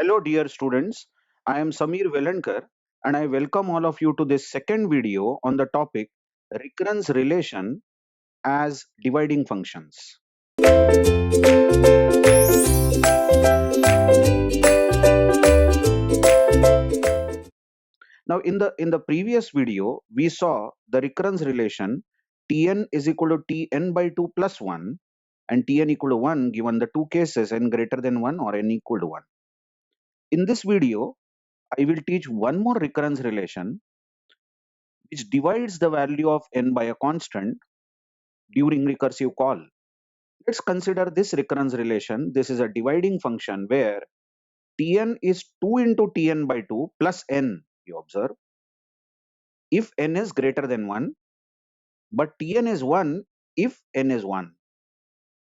Hello, dear students. I am Samir Velankar and I welcome all of you to this second video on the topic recurrence relation as dividing functions. Now, in the previous video, we saw the recurrence relation Tn is equal to Tn by 2 plus 1 and Tn equal to 1 given the two cases n greater than 1 or n equal to 1. In this video, I will teach one more recurrence relation which divides the value of n by a constant during recursive call. Let's consider this recurrence relation. This is a dividing function where Tn is 2 into Tn by 2 plus n, you observe, if n is greater than 1, but Tn is 1 if n is 1.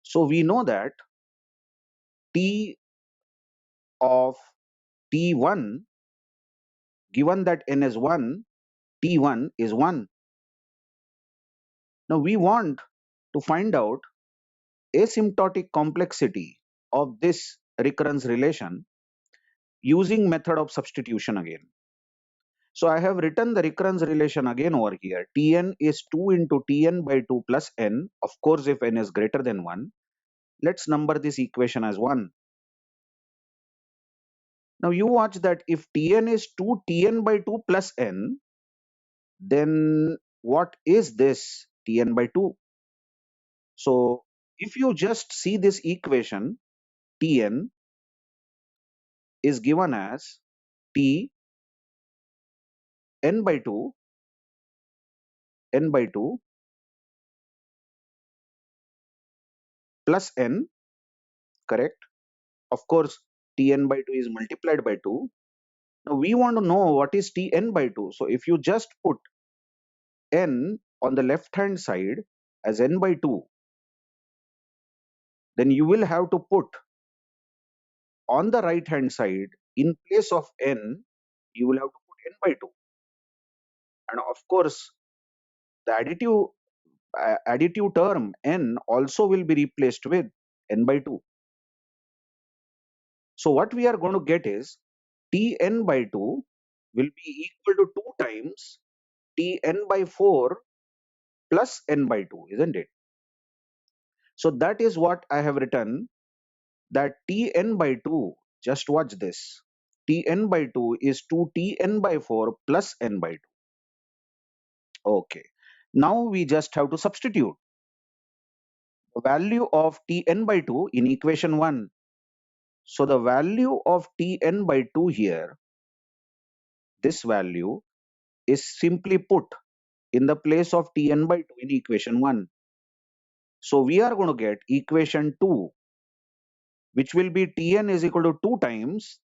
So we know that T of T1, given that n is 1, T1 is 1. Now we want to find out asymptotic complexity of this recurrence relation using method of substitution again. So I have written the recurrence relation again over here. Tn is 2 into Tn by 2 plus n. Of course, if n is greater than 1, let's number this equation as 1. Now you watch that if Tn is 2 Tn by 2 plus n, then what is this Tn by 2? So if you just see this equation, Tn is given as T n by 2 plus n, correct? Of course, Tn by 2 is multiplied by 2. Now we want to know what is Tn by 2. So if you just put n on the left hand side as n by 2, then you will have to put on the right hand side in place of n, you will have to put n by 2. And of course, the additive term n also will be replaced with n by 2. So what we are going to get is Tn by 2 will be equal to 2 times Tn by 4 plus n by 2, isn't it? So that is what I have written, that Tn by 2, just watch this, Tn by 2 is 2 Tn by 4 plus n by 2. Okay. Now we just have to substitute the value of Tn by 2 in equation 1. So the value of Tn by 2 here, this value is simply put in the place of Tn by 2 in equation 1. So we are going to get equation 2, which will be Tn is equal to 2 times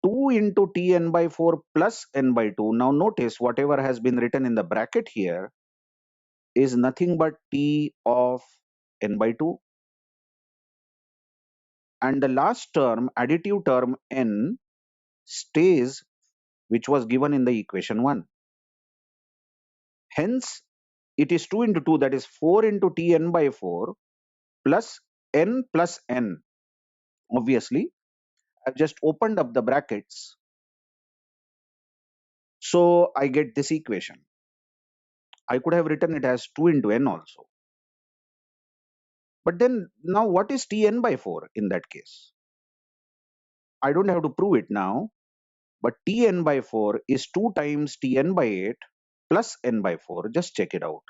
2 into Tn by 4 plus n by 2. Now notice whatever has been written in the bracket here is nothing but T of n by 2. And the last term, additive term n, stays, which was given in the equation 1. Hence, it is 2 into 2, that is 4 into Tn by 4 plus n plus n. Obviously, I've just opened up the brackets. So I get this equation. I could have written it as 2 into n also. But then now what is Tn by 4 in that case? I don't have to prove it now, but Tn by 4 is 2 times Tn by 8 plus n by 4. Just check it out.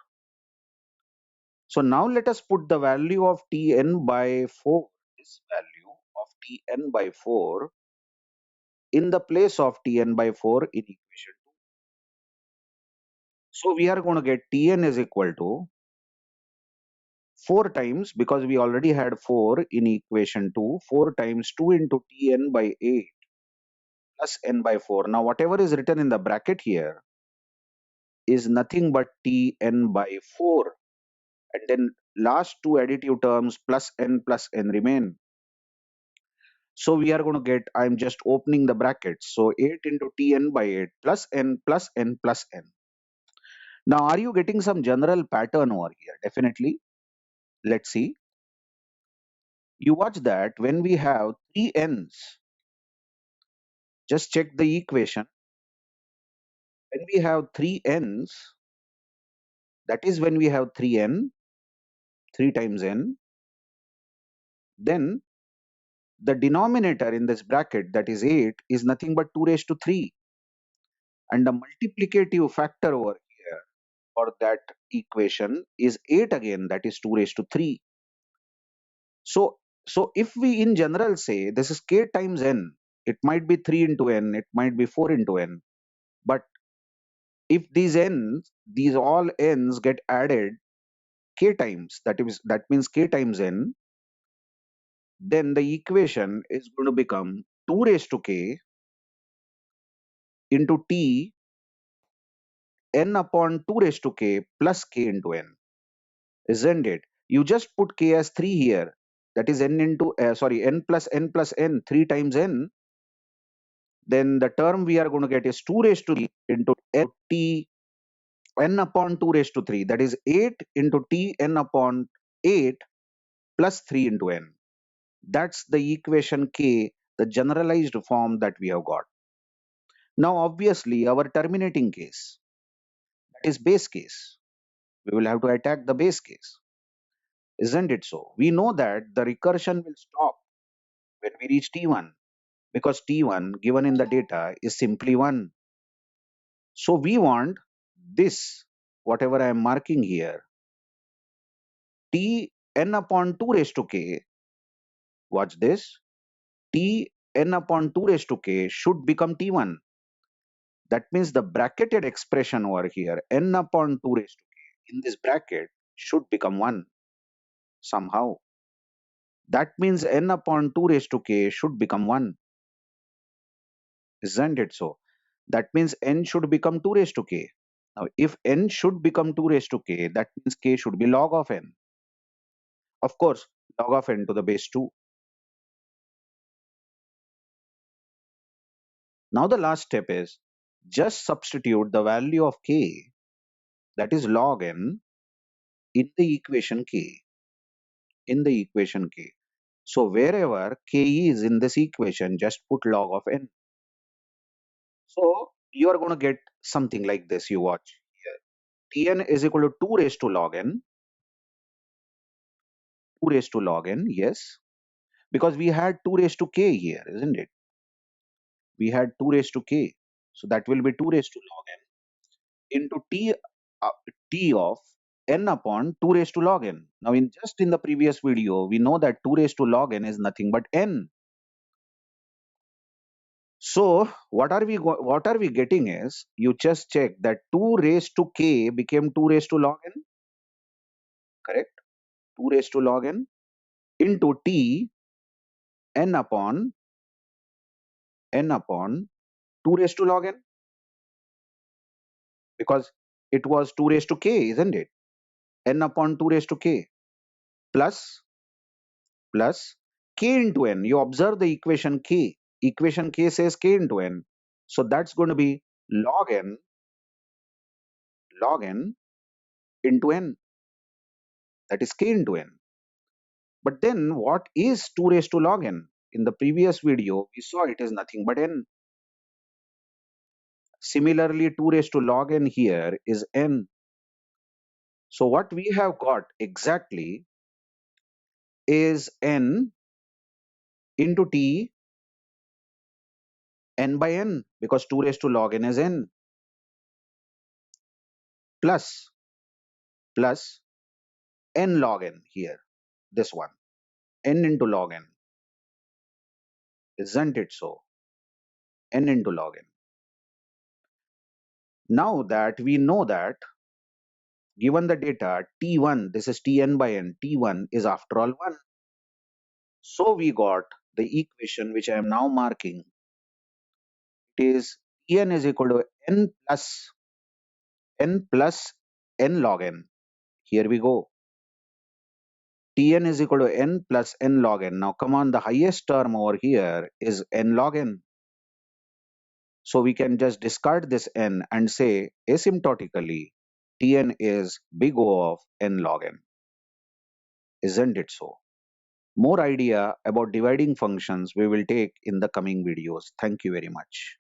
So now let us put the value of Tn by 4, this value of Tn by 4 in the place of Tn by 4 in equation 2. So we are going to get Tn is equal to 4 times, because we already had 4 in equation 2, 4 times 2 into Tn by 8 plus n by 4. Now whatever is written in the bracket here is nothing but Tn by 4, and then last two additive terms plus n remain. So we are going to get, I'm just opening the brackets, so 8 into Tn by 8 plus n plus n plus n. Now are you getting some general pattern over here? Definitely. Let's see. You watch that when we have 3 n's, Just check the equation. When we have three n's, that is when we have 3n, 3 times n, then the denominator in this bracket, that is 8, is nothing but 2 raised to 3. And the multiplicative factor over here for that equation is 8 again, that is 2 raised to 3. So, so if we in general say this is k times n, it might be 3 into n, it might be 4 into n. But if these all n's get added k times, that means k times n, then the equation is going to become 2 raised to k into t n upon 2 raised to k plus k into n, isn't it? You just put k as 3 here, that is n into n plus n 3 times n, then the term we are going to get is 2 raised to 3 into n t n upon 2 raised to 3, that is 8 into t n upon 8 plus 3 into n. That's the equation k, the generalized form that we have got. Now obviously our terminating case, that is base case, we will have to attack the base case, isn't it so? We know that the recursion will stop when we reach t1, because t1 given in the data is simply 1. So we want this, whatever I am marking here, t n upon 2 raised to k, watch this, t n upon 2 raised to k should become t1. That means the bracketed expression over here, n upon 2 raised to k, in this bracket should become 1 somehow. That means n upon 2 raised to k should become 1, isn't it so? That means n should become 2 raised to k. Now, if n should become 2 raised to k, that means k should be log of n. Of course, log of n to the base 2. Now the last step is just substitute the value of k, that is log n, in the equation k. In the equation k. So wherever k is in this equation, just put log of n. So you are going to get something like this. You watch here. Tn is equal to 2 raised to log n. 2 raised to log n, yes. Because we had 2 raised to k here, isn't it? We had 2 raised to k. So that will be 2 raised to log n into t of n upon 2 raised to log n. Now, in the previous video, we know that 2 raised to log n is nothing but n. So what are we getting is, you just check that 2 raised to k became 2 raised to log n, correct? 2 raised to log n into t n upon 2 raised to log n, because it was 2 raised to k, isn't it? N upon 2 raised to k plus k into n. You observe the equation k. Equation k says k into n. So that's going to be log n into n. That is k into n. But then what is 2 raised to log n? In the previous video, we saw it is nothing but n. Similarly, 2 raised to log n here is n. So what we have got exactly is n into t n by n, because 2 raised to log n is n, plus n log n here, this one, n into log n, isn't it so? N into log n. Now that we know that given the data t1, this is tn by n, t1 is after all 1. So we got the equation which I am now marking. It is tn is equal to n log n. Here we go. Tn is equal to n plus n log n. Now come on, the highest term over here is n log n. So we can just discard this n and say asymptotically Tn is big O of n log n. Isn't it so? More idea about dividing functions we will take in the coming videos. Thank you very much.